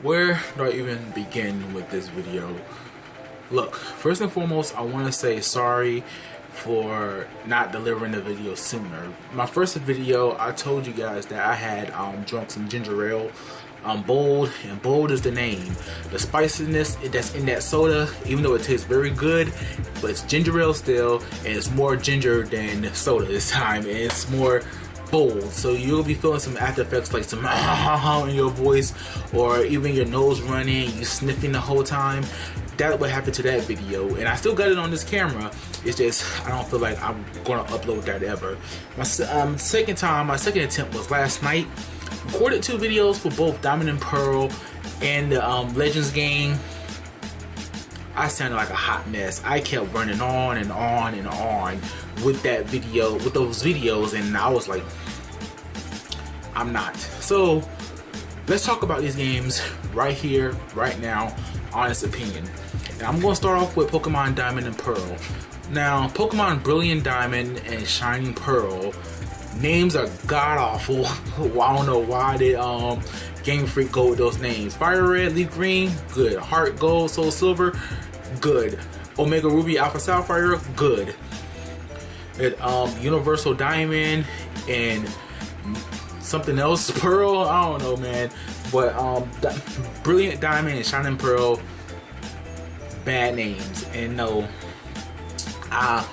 Where do I even begin with this video? Look, first and foremost, I want to say sorry for not delivering the video sooner. My first video, I told you guys that I had drunk some ginger ale. Bold, and bold is the name. The spiciness that's in that soda, even though it tastes very good, but it's ginger ale still, and it's more ginger than soda this time, and it's more bold. So you'll be feeling some after effects like some in your voice, or even your nose running, you sniffing the whole time. That's what happened to that video, and I still got it on this camera. It's just I don't feel like I'm gonna upload that ever. My second attempt was last night. Recorded 2 videos for both Diamond and Pearl and the Legends game. I sounded like a hot mess. I kept running on and on and on with that video, with those videos, and I was like, I'm not. So let's talk about these games right here, right now, honest opinion. And I'm gonna start off with Pokemon Diamond and Pearl. Now, Pokemon Brilliant Diamond and Shining Pearl, names are god awful. I don't know why they Game Freak go with those names. Fire Red, Leaf Green, good. Heart Gold, Soul Silver, good. Omega Ruby, Alpha Sapphire, good. Universal Diamond and something else, Pearl, I don't know, man. But Brilliant Diamond and Shining Pearl, bad names. And no, I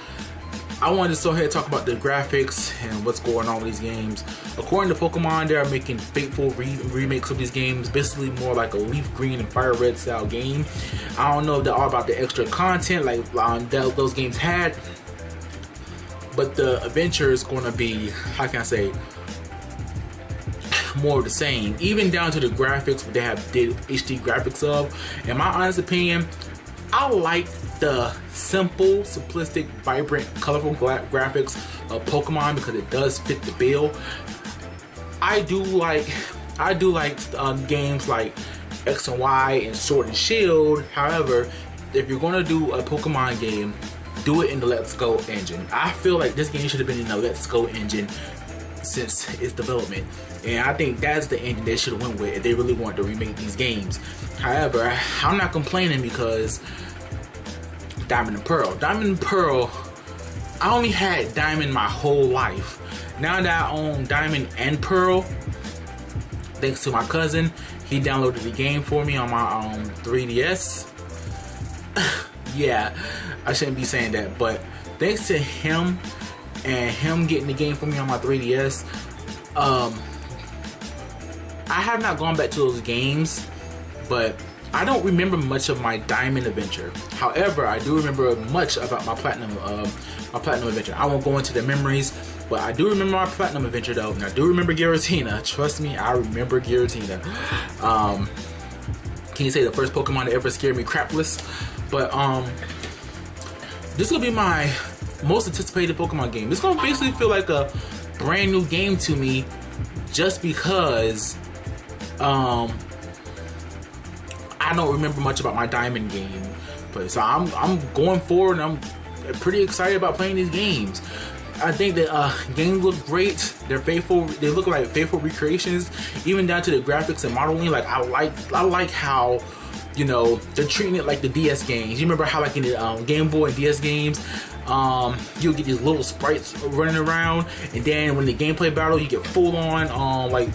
wanted to go ahead and talk about the graphics and what's going on with these games. According to Pokemon, they are making faithful remakes of these games, basically more like a Leaf Green and Fire Red style game. I don't know if they're all about the extra content like those games had, but the adventure is going to be, how can I say, more of the same. Even down to the graphics, what they have did HD graphics of. In my honest opinion, I like the simple, simplistic, vibrant, colorful graphics of Pokemon because it does fit the bill. I do like games like X and Y and Sword and Shield. However, if you're gonna do a Pokemon game, do it in the Let's Go engine. I feel like this game should have been in the Let's Go engine since its development, and I think that's the engine they should have went with if they really wanted to remake these games. However, I'm not complaining because Diamond and Pearl. Diamond and Pearl, I only had Diamond my whole life. Now that I own Diamond and Pearl, thanks to my cousin, he downloaded the game for me on my 3DS. Yeah, I shouldn't be saying that, but thanks to him and him getting the game for me on my 3DS, I have not gone back to those games, but I don't remember much of my Diamond adventure. However, I do remember much about my Platinum adventure. I won't go into the memories, but I do remember my Platinum adventure though, and I do remember Giratina. Trust me, I remember Giratina. Can you say the first Pokemon that ever scared me crapless? But this is gonna be my most anticipated Pokemon game. It's gonna basically feel like a brand new game to me, just because I don't remember much about my Diamond game, but so I'm going forward, and I'm pretty excited about playing these games. I think that games look great. They're faithful. They look like faithful recreations, even down to the graphics and modeling. Like I like how, you know, they're treating it like the DS games. You remember how like in the Game Boy and DS games, you'll get these little sprites running around, and then when the gameplay battle, you get full on like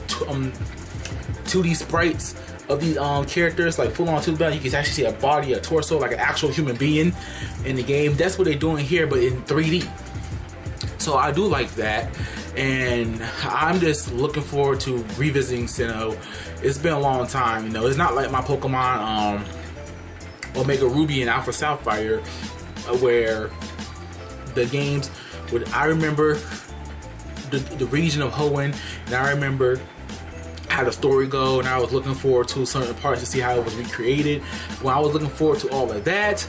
2D sprites of these characters, like full on 2D battle. You can actually see a body, a torso, like an actual human being in the game. That's what they're doing here, but in 3D. So I do like that, and I'm just looking forward to revisiting Sinnoh. It's been a long time, you know. It's not like my Pokemon Omega Ruby and Alpha Sapphire, where the games would, I remember the region of Hoenn, and I remember how the story go, and I was looking forward to certain parts to see how it was recreated. When I was looking forward to all of that,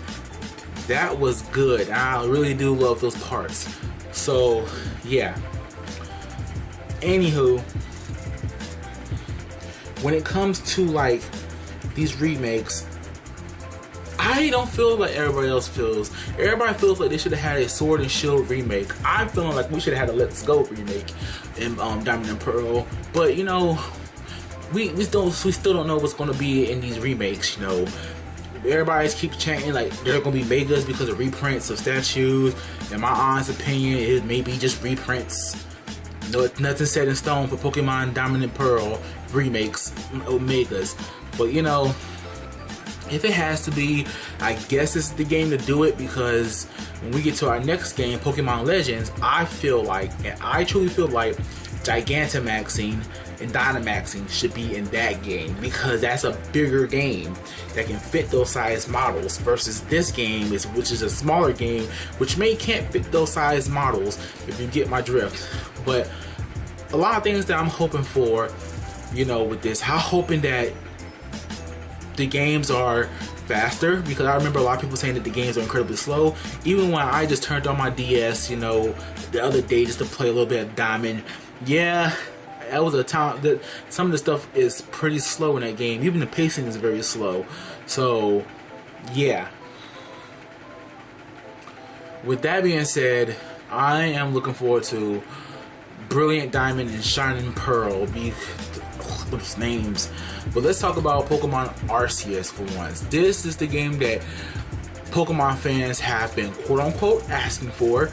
that was good. I really do love those parts. So yeah, anywho, when it comes to like these remakes, I don't feel like everybody else feels. Everybody feels like they should have had a Sword and Shield remake. I'm feeling like we should have had a Let's Go remake in Diamond and Pearl. But you know, we still don't know what's gonna be in these remakes. You know, everybody keeps chanting like they're gonna be megas because of reprints of statues. In my honest opinion, it may be just reprints. No, nothing set in stone for Pokemon Diamond and Pearl remakes, Omegas. But you know, if it has to be, I guess it's the game to do it, because when we get to our next game, Pokemon Legends, I feel like, and I truly feel like, Gigantamaxing and Dynamaxing should be in that game, because that's a bigger game that can fit those size models versus this game, which is a smaller game, which can't fit those size models, if you get my drift. But a lot of things that I'm hoping for, you know, with this, I'm hoping that the games are faster, because I remember a lot of people saying that the games are incredibly slow. Even when I just turned on my DS, you know, the other day just to play a little bit of Diamond, yeah, that was a time that some of the stuff is pretty slow in that game. Even the pacing is very slow. So, yeah. With that being said, I am looking forward to Brilliant Diamond and Shining Pearl. Those names. But let's talk about Pokemon Arceus for once. This is the game that Pokemon fans have been quote-unquote asking for,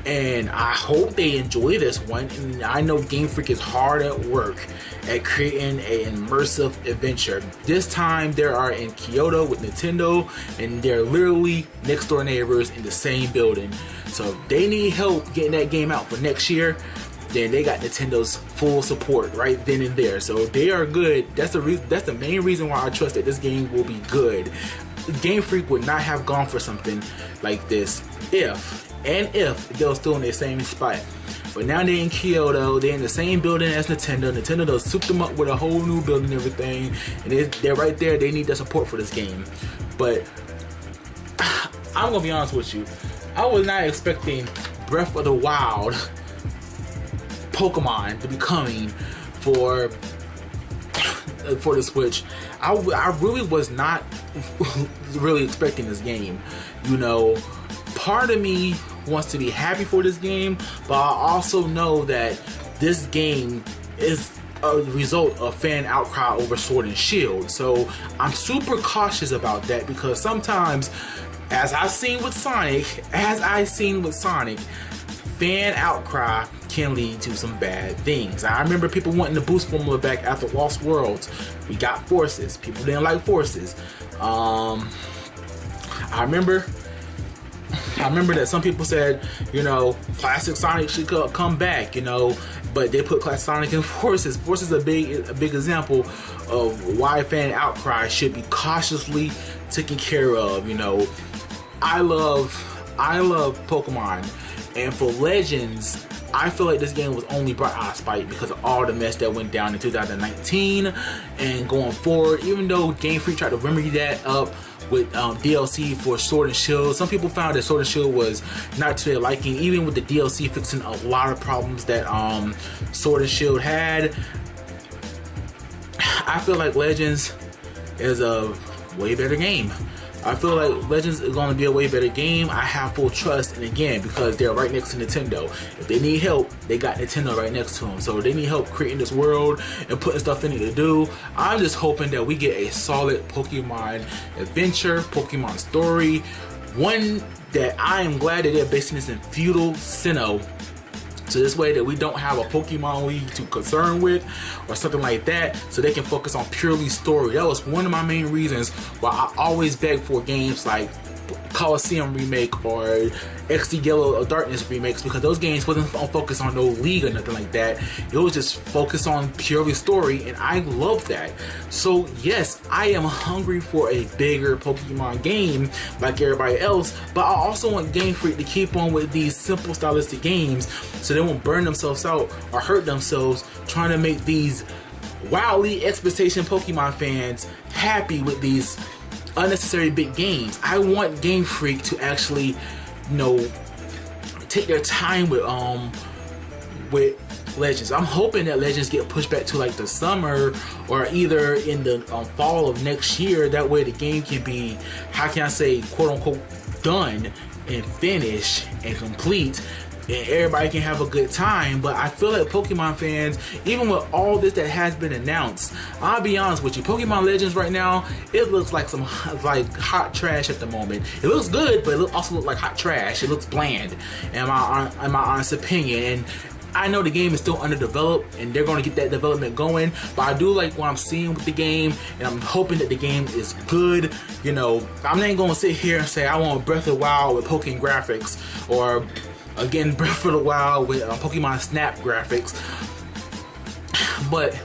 and I hope they enjoy this one. And I know Game Freak is hard at work at creating an immersive adventure. This time they are in Kyoto with Nintendo, and they're literally next door neighbors in the same building. So if they need help getting that game out for next year, then they got Nintendo's full support right then and there. So they are good. That's the main reason why I trust that this game will be good. Game Freak would not have gone for something like this if they were still in the same spot. But now they're in Kyoto, they're in the same building as Nintendo. Nintendo does soup them up with a whole new building and everything, and they're right there. They need the support for this game. But I'm gonna be honest with you, I was not expecting Breath of the Wild Pokemon to be coming for the Switch. I really was not really expecting this game. You know, part of me wants to be happy for this game, but I also know that this game is a result of fan outcry over Sword and Shield. So I'm super cautious about that, because sometimes, as I've seen with Sonic, fan outcry can lead to some bad things. I remember people wanting the boost formula back after Lost Worlds. We got Forces. People didn't like Forces. I remember that some people said, you know, Classic Sonic should come back, you know, but they put Classic Sonic in Forces. Forces is a big example of why fan outcry should be cautiously taken care of. You know, I love Pokemon, and for Legends, I feel like this game was only brought out of spite because of all the mess that went down in 2019 and going forward. Even though Game Freak tried to remedy that up with DLC for Sword and Shield, some people found that Sword and Shield was not to their liking, even with the DLC fixing a lot of problems that Sword and Shield had. I feel like Legends is a way better game. I feel like Legends is going to be a way better game. I have full trust, and again, because they're right next to Nintendo. If they need help, they got Nintendo right next to them. So they need help creating this world and putting stuff in it to do. I'm just hoping that we get a solid Pokemon adventure, Pokemon story. One that I am glad that they're basing this in feudal Sinnoh. So this way that we don't have a Pokemon League to concern with or something like that, so they can focus on purely story. That was one of my main reasons why I always beg for games like Coliseum remake or XD Yellow or Darkness remakes, because those games wasn't focused on no league or nothing like that. It was just focused on purely story, and I love that. So yes, I am hungry for a bigger Pokemon game like everybody else, but I also want Game Freak to keep on with these simple stylistic games so they won't burn themselves out or hurt themselves trying to make these wildly expectation Pokemon fans happy with these unnecessary big games. I want Game Freak to actually, you know, take their time with Legends. I'm hoping that Legends get pushed back to like the summer or either in the fall of next year. That way the game can be, how can I say, quote unquote, done and finished and complete and everybody can have a good time. But I feel like Pokemon fans, even with all this that has been announced, I'll be honest with you, Pokemon Legends right now, it looks like some hot trash at the moment. It looks good, but it also looks like hot trash. It looks bland, in my honest opinion. And I know the game is still underdeveloped and they're going to get that development going, but I do like what I'm seeing with the game, and I'm hoping that the game is good. You know, I'm not going to sit here and say I want Breath of the Wild with Pokemon graphics, or again Breath of the Wild with Pokemon Snap graphics, but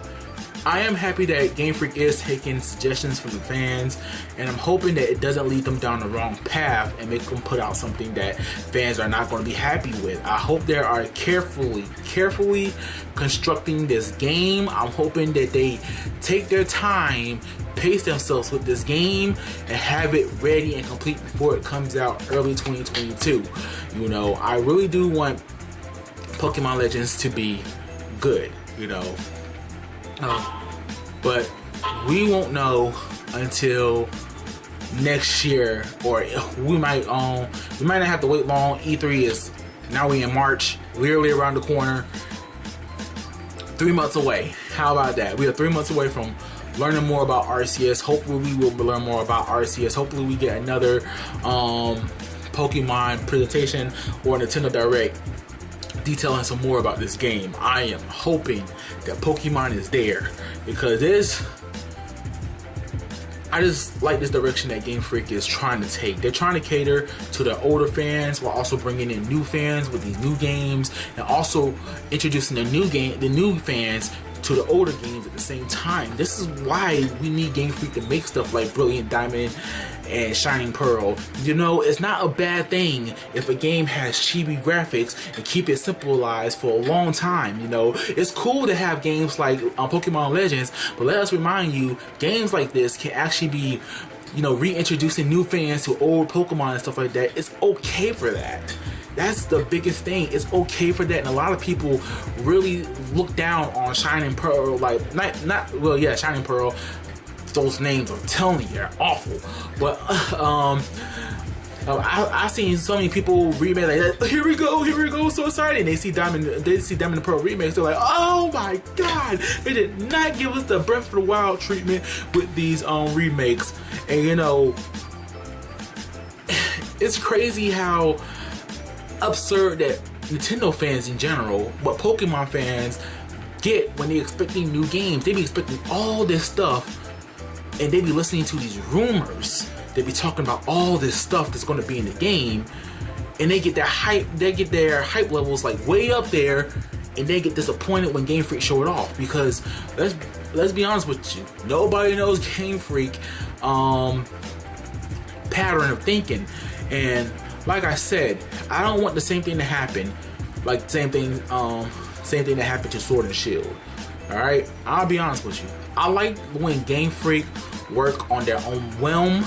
I am happy that Game Freak is taking suggestions from the fans, and I'm hoping that it doesn't lead them down the wrong path and make them put out something that fans are not going to be happy with. I hope they are carefully constructing this game. I'm hoping that they take their time, pace themselves with this game, and have it ready and complete before it comes out early 2022. You know, I really do want Pokemon Legends to be good, you know. But we won't know until next year, or we might not have to wait long. E3 is now, we in March, literally around the corner, 3 months away. How about that? We are 3 months away from learning more about Arceus. Hopefully we will learn more about Arceus. Hopefully we get another Pokemon presentation or Nintendo Direct detailing some more about this game. I am hoping that Pokemon is there, because I just like this direction that Game Freak is trying to take. They're trying to cater to the older fans while also bringing in new fans with these new games, and also introducing the new fans to the older games at the same time. This is why we need Game Freak to make stuff like Brilliant Diamond and Shining Pearl. You know, it's not a bad thing if a game has chibi graphics and keep it simplified for a long time. You know, it's cool to have games like Pokemon Legends, but let us remind you, games like this can actually be, you know, reintroducing new fans to old Pokemon and stuff like that. It's okay for that. That's the biggest thing. It's okay for that, and a lot of people really look down on Shining Pearl, like Shining Pearl. Those names, I'm telling you, they're awful. But I've seen so many people remake like that. Here we go, so excited. And they see Diamond and Pearl remakes. They're like, oh my god, they did not give us the Breath of the Wild treatment with these remakes. And you know, it's crazy how absurd that Nintendo fans in general, but Pokemon fans get when they're expecting new games. They be expecting all this stuff, and they be listening to these rumors. They be talking about all this stuff that's going to be in the game, and they get their hype levels like way up there, and they get disappointed when Game Freak show it off. Because let's be honest with you, nobody knows Game Freak pattern of thinking. And like I said, I don't want the same thing to happen, like same thing that happened to Sword and Shield. Alright, I'll be honest with you. I like when Game Freak work on their own whim.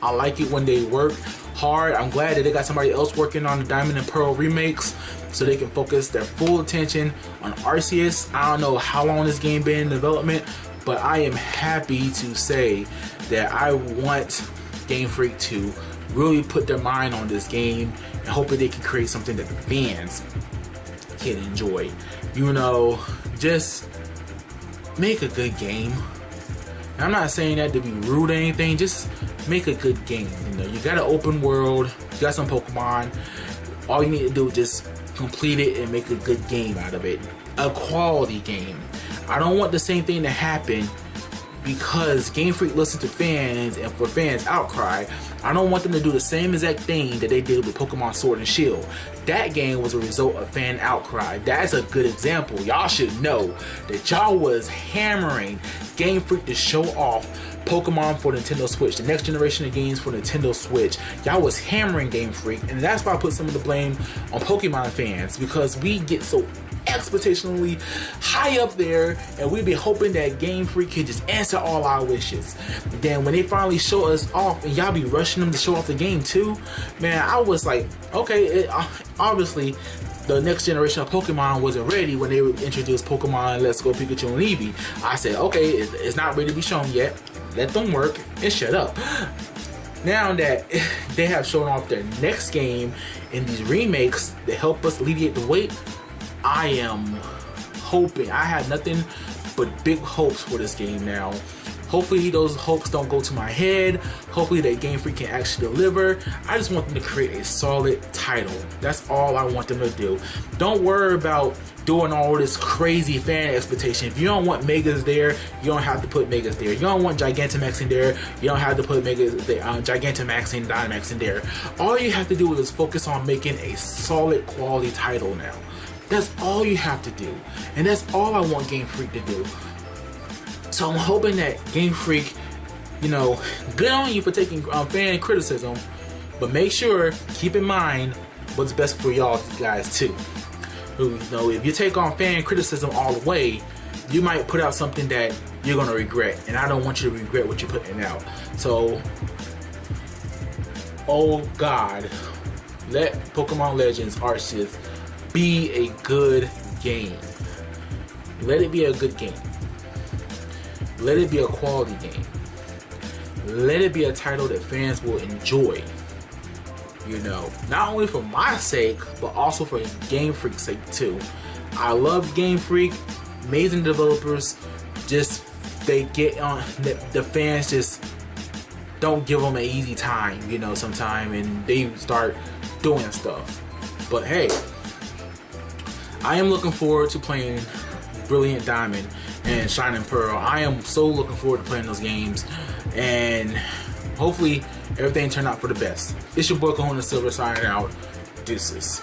I like it when they work hard. I'm glad that they got somebody else working on the Diamond and Pearl remakes, so they can focus their full attention on Arceus. I don't know how long this game been in development, but I am happy to say that I want Game Freak to really put their mind on this game, and hoping they can create something that the fans can enjoy. You know, just make a good game. And I'm not saying that to be rude or anything, just make a good game. You know, you got an open world, you got some Pokemon, all you need to do is just complete it and make a good game out of it. A quality game. I don't want the same thing to happen because Game Freak listens to fans, and for fans' outcry, I don't want them to do the same exact thing that they did with Pokemon Sword and Shield. That game was a result of fan outcry. That's a good example. Y'all should know that y'all was hammering Game Freak to show off Pokemon for Nintendo Switch, the next generation of games for Nintendo Switch. Y'all was hammering Game Freak, and that's why I put some of the blame on Pokemon fans, because we get so expectationally high up there, and we be hoping that Game Freak can just answer all our wishes. And then when they finally show us off, and y'all be rushing them to show off the game too, man, I was like, okay, obviously the next generation of Pokemon wasn't ready when they introduced Pokemon Let's Go Pikachu and Eevee. I said, okay, it's not ready to be shown yet. Let them work and shut up. now that they have shown off their next game in these remakes that help us alleviate the wait, I am hoping, I have nothing but big hopes for this game now. Hopefully those hopes don't go to my head. Hopefully that Game Freak can actually deliver. I just want them to create a solid title. That's all I want them to do. Don't worry about doing all this crazy fan expectation. If you don't want Megas there, you don't have to put Megas there. You don't want Gigantamax in there, you don't have to put Megas, Gigantamax and Dynamax in there. All you have to do is focus on making a solid quality title now. That's all you have to do. And that's all I want Game Freak to do. So I'm hoping that Game Freak, you know, good on you for taking fan criticism, but make sure, keep in mind what's best for y'all guys too. You know, if you take on fan criticism all the way, you might put out something that you're gonna regret, and I don't want you to regret what you're putting out. So, oh God, let Pokemon Legends Arceus be a good game. Let it be a good game. Let it be a quality game. Let it be a title that fans will enjoy. You know, not only for my sake, but also for Game Freak's sake too. I love Game Freak, amazing developers. Just they get on the fans just don't give them an easy time, you know, sometime, and they start doing stuff. But hey, I am looking forward to playing Brilliant Diamond and Shining Pearl. I am so looking forward to playing those games, and hopefully everything turned out for the best. It's your boy Kahuna Silver signing out. Deuces.